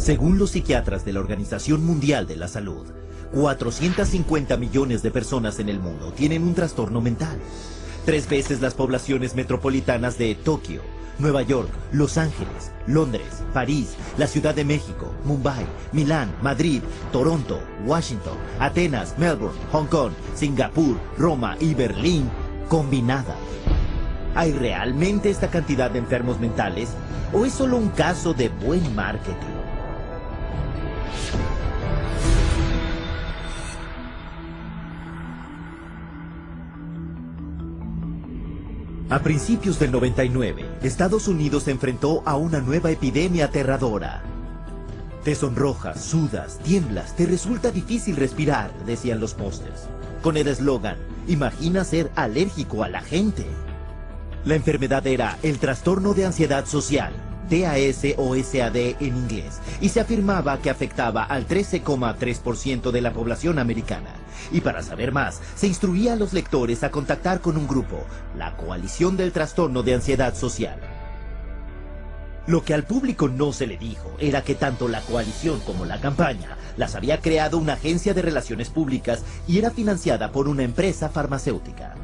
Según los psiquiatras de la Organización Mundial de la Salud, 450 millones de personas en el mundo tienen un trastorno mental. 3 veces las poblaciones metropolitanas de Tokio, Nueva York, Los Ángeles, Londres, París, la Ciudad de México, Mumbai, Milán, Madrid, Toronto, Washington, Atenas, Melbourne, Hong Kong, Singapur, Roma y Berlín combinadas. ¿Hay realmente esta cantidad de enfermos mentales o es solo un caso de buen marketing? A principios del 99, Estados Unidos se enfrentó a una nueva epidemia aterradora. Te sonrojas, sudas, tiemblas, te resulta difícil respirar, decían los pósters. Con el eslogan, imagina ser alérgico a la gente. La enfermedad era el trastorno de ansiedad social, TAS o SAD en inglés, y se afirmaba que afectaba al 13,3% de la población americana. Y para saber más, se instruía a los lectores a contactar con un grupo, la Coalición del Trastorno de Ansiedad Social. Lo que al público no se le dijo era que tanto la coalición como la campaña las había creado una agencia de relaciones públicas y era financiada por una empresa farmacéutica.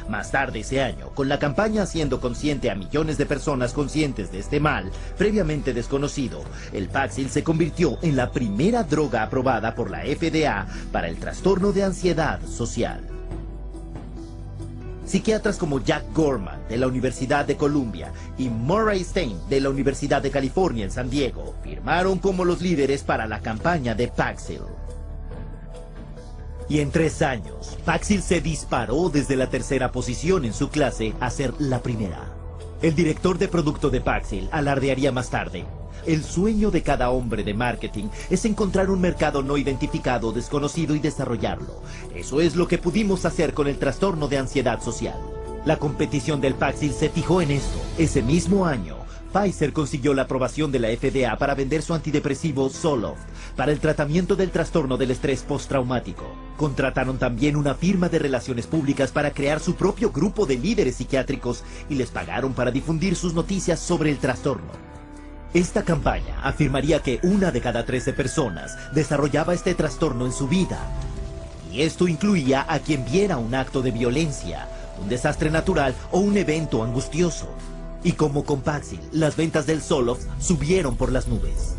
Más tarde ese año, con la campaña haciendo consciente a millones de personas conscientes de este mal, previamente desconocido, el Paxil se convirtió en la primera droga aprobada por la FDA para el trastorno de ansiedad social. Psiquiatras como Jack Gorman, de la Universidad de Columbia, y Murray Stein, de la Universidad de California en San Diego, firmaron como los líderes para la campaña de Paxil. Y en 3 años, Paxil se disparó desde la 3ª posición en su clase a ser la primera. El director de producto de Paxil alardearía más tarde: el sueño de cada hombre de marketing es encontrar un mercado no identificado, desconocido y desarrollarlo. Eso es lo que pudimos hacer con el trastorno de ansiedad social. La competición del Paxil se fijó en esto. Ese mismo año, Pfizer consiguió la aprobación de la FDA para vender su antidepresivo Zoloft para el tratamiento del trastorno del estrés postraumático. Contrataron también una firma de relaciones públicas para crear su propio grupo de líderes psiquiátricos y les pagaron para difundir sus noticias sobre el trastorno. Esta campaña afirmaría que 1 de cada 13 personas desarrollaba este trastorno en su vida. Y esto incluía a quien viera un acto de violencia, un desastre natural o un evento angustioso. Y como con Paxil, las ventas del Zoloft subieron por las nubes.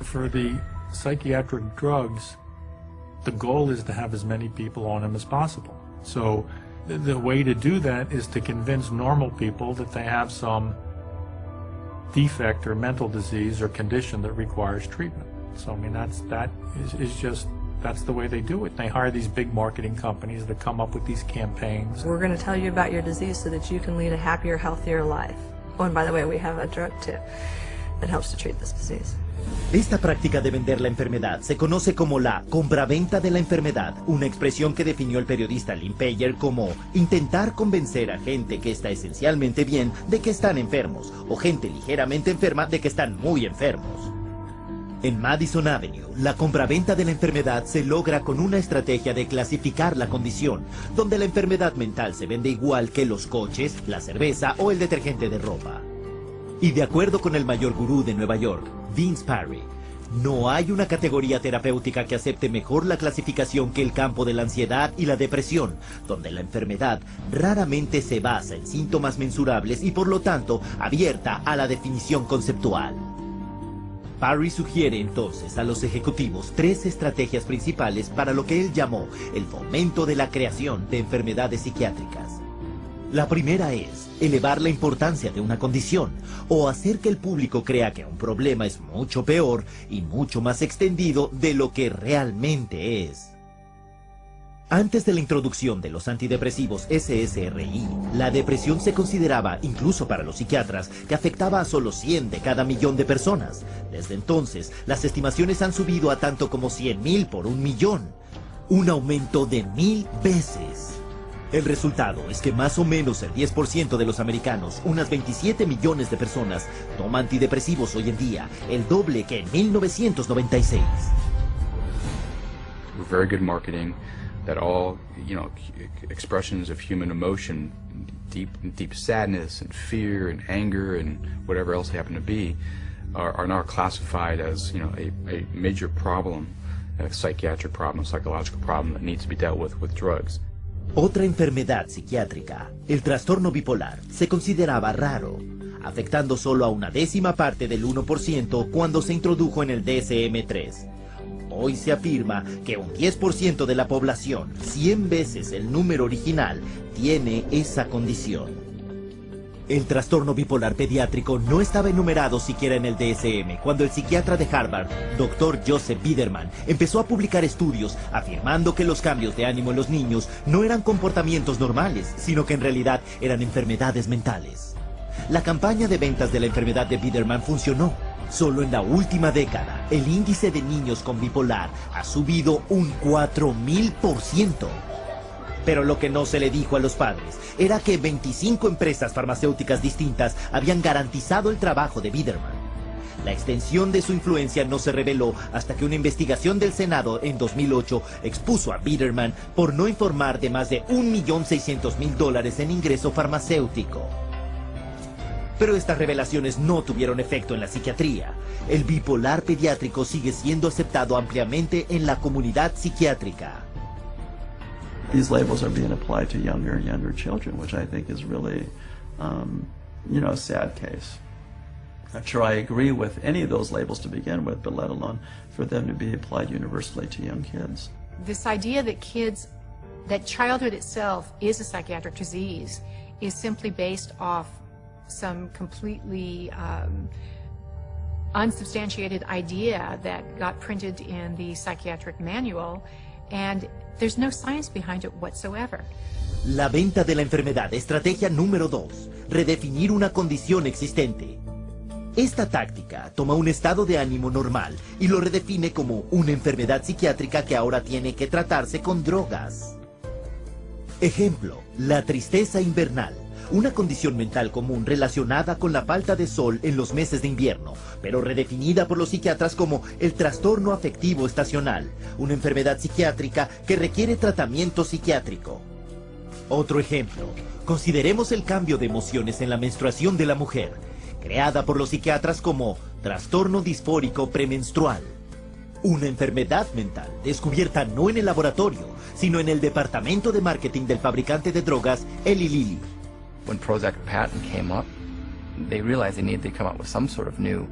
For the psychiatric drugs, the goal is to have as many people on them as possible. So the way to do that is to convince normal people that they have some defect or mental disease or condition that requires treatment. So I mean that's the way they do it. They hire these big marketing companies that come up with these campaigns. We're going to tell you about your disease so that you can lead a happier, healthier life. Oh, and by the way, we have a drug too that helps to treat this disease. Esta práctica de vender la enfermedad se conoce como la compraventa de la enfermedad, una expresión que definió el periodista Lynn Payer como intentar convencer a gente que está esencialmente bien de que están enfermos, o gente ligeramente enferma de que están muy enfermos. En Madison Avenue, la compraventa de la enfermedad se logra con una estrategia de clasificar la condición, donde la enfermedad mental se vende igual que los coches, la cerveza o el detergente de ropa. Y de acuerdo con el mayor gurú de Nueva York, Vince Parry, no hay una categoría terapéutica que acepte mejor la clasificación que el campo de la ansiedad y la depresión, donde la enfermedad raramente se basa en síntomas mensurables y por lo tanto abierta a la definición conceptual. Parry sugiere entonces a los ejecutivos 3 estrategias principales para lo que él llamó el fomento de la creación de enfermedades psiquiátricas. La primera es elevar la importancia de una condición o hacer que el público crea que un problema es mucho peor y mucho más extendido de lo que realmente es. Antes de la introducción de los antidepresivos SSRI, la depresión se consideraba, incluso para los psiquiatras, que afectaba a solo 100 de cada millón de personas. Desde entonces, las estimaciones han subido a tanto como 100,000 por 1,000,000. Un aumento de 1000 veces. El resultado es que más o menos el 10% de los americanos, unas 27 millones de personas, toma antidepresivos hoy en día, el doble que en 1996. Very good marketing. That all, expressions of human emotion, deep sadness and fear and anger and whatever else they happen to be, are now classified as, a major problem, a psychiatric problem, a psychological problem that needs to be dealt with drugs. Otra enfermedad psiquiátrica, el trastorno bipolar, se consideraba raro, afectando solo a una décima parte del 1% cuando se introdujo en el DSM-3. Hoy se afirma que un 10% de la población, 100 veces el número original, tiene esa condición. El trastorno bipolar pediátrico no estaba enumerado siquiera en el DSM cuando el psiquiatra de Harvard, Dr. Joseph Biederman, empezó a publicar estudios afirmando que los cambios de ánimo en los niños no eran comportamientos normales, sino que en realidad eran enfermedades mentales. La campaña de ventas de la enfermedad de Biederman funcionó. Solo en la última década, el índice de niños con bipolar ha subido un 4000%. Pero lo que no se le dijo a los padres era que 25 empresas farmacéuticas distintas habían garantizado el trabajo de Biederman. La extensión de su influencia no se reveló hasta que una investigación del Senado en 2008 expuso a Biederman por no informar de más de $1.600.000 en ingreso farmacéutico. Pero estas revelaciones no tuvieron efecto en la psiquiatría. El bipolar pediátrico sigue siendo aceptado ampliamente en la comunidad psiquiátrica. These labels are being applied to younger and younger children, which I think is really, a sad case. I'm sure I agree with any of those labels to begin with, but let alone for them to be applied universally to young kids. This idea that childhood itself is a psychiatric disease is simply based off some completely unsubstantiated idea that got printed in the psychiatric manual, and there's no science behind it whatsoever. La venta de la enfermedad, estrategia número 2, redefinir una condición existente. Esta táctica toma un estado de ánimo normal y lo redefine como una enfermedad psiquiátrica que ahora tiene que tratarse con drogas. Ejemplo, la tristeza invernal. Una condición mental común relacionada con la falta de sol en los meses de invierno, pero redefinida por los psiquiatras como el trastorno afectivo estacional, una enfermedad psiquiátrica que requiere tratamiento psiquiátrico. Otro ejemplo, consideremos el cambio de emociones en la menstruación de la mujer, creada por los psiquiatras como trastorno disfórico premenstrual. Una enfermedad mental descubierta no en el laboratorio, sino en el departamento de marketing del fabricante de drogas Eli Lilly. When Prozac patent came up, they realized they needed to come up with some sort of new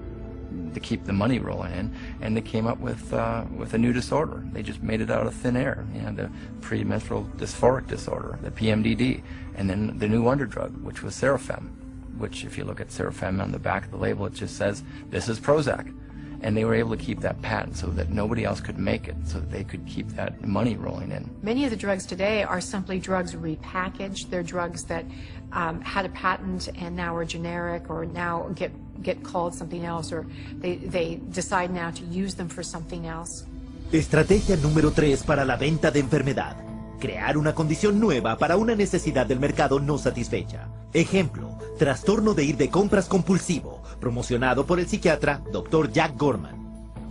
to keep the money rolling in, and they came up with a new disorder. They just made it out of thin air. The premenstrual dysphoric disorder, the PMDD, and then the new wonder drug, which was Serafem, which if you look at Serafem on the back of the label, it just says, this is Prozac. And they were able to keep that patent so that nobody else could make it, so that they could keep that money rolling in. Many of the drugs today are simply drugs repackaged. They're drugs that had a patent and now are generic, or now get called something else, or they decide now to use them for something else. Estrategia número 3 para la venta de enfermedad. Crear una condición nueva para una necesidad del mercado no satisfecha. Ejemplo, trastorno de ir de compras compulsivo, promocionado por el psiquiatra Dr. Jack Gorman.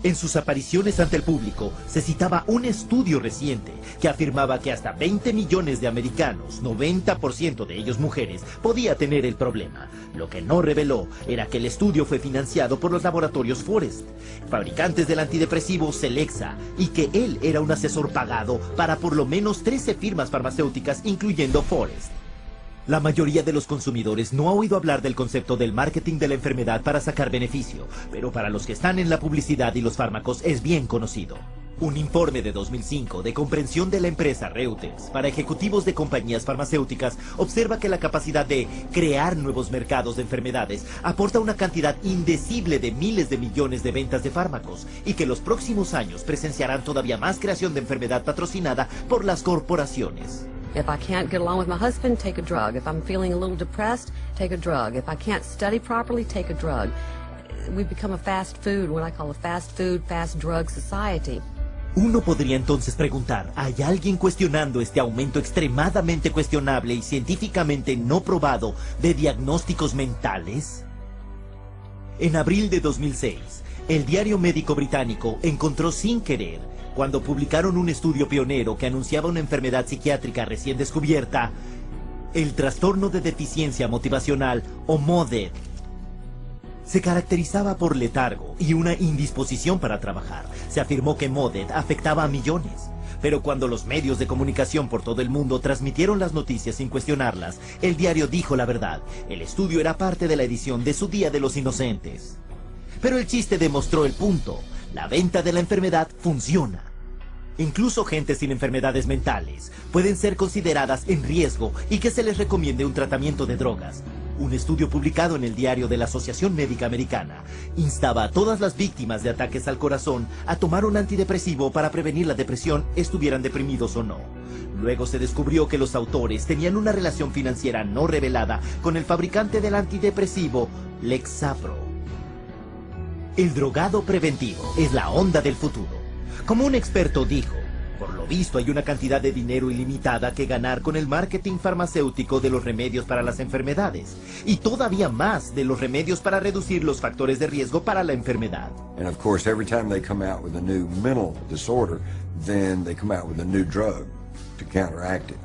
En sus apariciones ante el público, se citaba un estudio reciente que afirmaba que hasta 20 millones de americanos, 90% de ellos mujeres, podía tener el problema. Lo que no reveló era que el estudio fue financiado por los laboratorios Forest, fabricantes del antidepresivo Celexa, y que él era un asesor pagado para por lo menos 13 firmas farmacéuticas, incluyendo Forest. La mayoría de los consumidores no ha oído hablar del concepto del marketing de la enfermedad para sacar beneficio, pero para los que están en la publicidad y los fármacos es bien conocido. Un informe de 2005 de comprensión de la empresa Reuters para ejecutivos de compañías farmacéuticas observa que la capacidad de crear nuevos mercados de enfermedades aporta una cantidad indecible de miles de millones de ventas de fármacos, y que los próximos años presenciarán todavía más creación de enfermedad patrocinada por las corporaciones. If I can't get along with my husband, take a drug. If I'm feeling a little depressed, take a drug. If I can't study properly, take a drug. We've become a fast food, what I call a fast food, fast drug society. Uno podría entonces preguntar, ¿hay alguien cuestionando este aumento extremadamente cuestionable y científicamente no probado de diagnósticos mentales? En abril de 2006, el diario médico británico encontró sin querer, cuando publicaron un estudio pionero que anunciaba una enfermedad psiquiátrica recién descubierta, el trastorno de deficiencia motivacional o MODED. Se caracterizaba por letargo y una indisposición para trabajar. Se afirmó que Modet afectaba a millones. Pero cuando los medios de comunicación por todo el mundo transmitieron las noticias sin cuestionarlas, el diario dijo la verdad. El estudio era parte de la edición de su Día de los Inocentes. Pero el chiste demostró el punto. La venta de la enfermedad funciona. Incluso gente sin enfermedades mentales pueden ser consideradas en riesgo y que se les recomiende un tratamiento de drogas. Un estudio publicado en el diario de la Asociación Médica Americana instaba a todas las víctimas de ataques al corazón a tomar un antidepresivo para prevenir la depresión, estuvieran deprimidos o no. Luego se descubrió que los autores tenían una relación financiera no revelada con el fabricante del antidepresivo, Lexapro. El drogado preventivo es la onda del futuro. Como un experto dijo, por lo visto hay una cantidad de dinero ilimitada que ganar con el marketing farmacéutico de los remedios para las enfermedades, y todavía más de los remedios para reducir los factores de riesgo para la enfermedad. And of course, every time they come out with a new mental disorder, then they come out with a new drug to counteract it.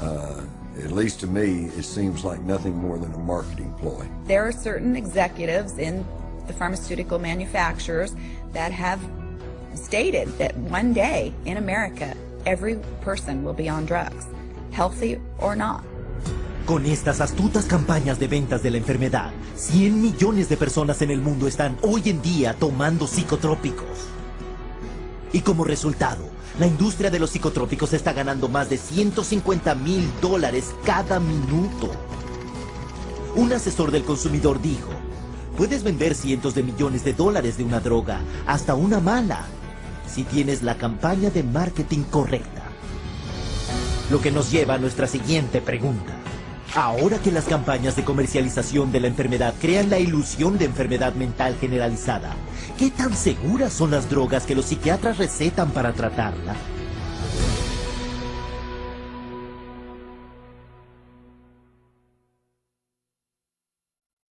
At least to me, it seems like nothing more than a marketing ploy. There are certain executives in the pharmaceutical manufacturers that have stated that one day in America, every person will be on drugs, healthy or not. Con estas astutas campañas de ventas de la enfermedad, 100 millones de personas en el mundo están hoy en día tomando psicotrópicos. Y como resultado, la industria de los psicotrópicos está ganando más de $150,000 cada minuto. Un asesor del consumidor dijo, puedes vender cientos de millones de dólares de una droga, hasta una mala, si tienes la campaña de marketing correcta. Lo que nos lleva a nuestra siguiente pregunta. Ahora que las campañas de comercialización de la enfermedad crean la ilusión de enfermedad mental generalizada, ¿qué tan seguras son las drogas que los psiquiatras recetan para tratarla?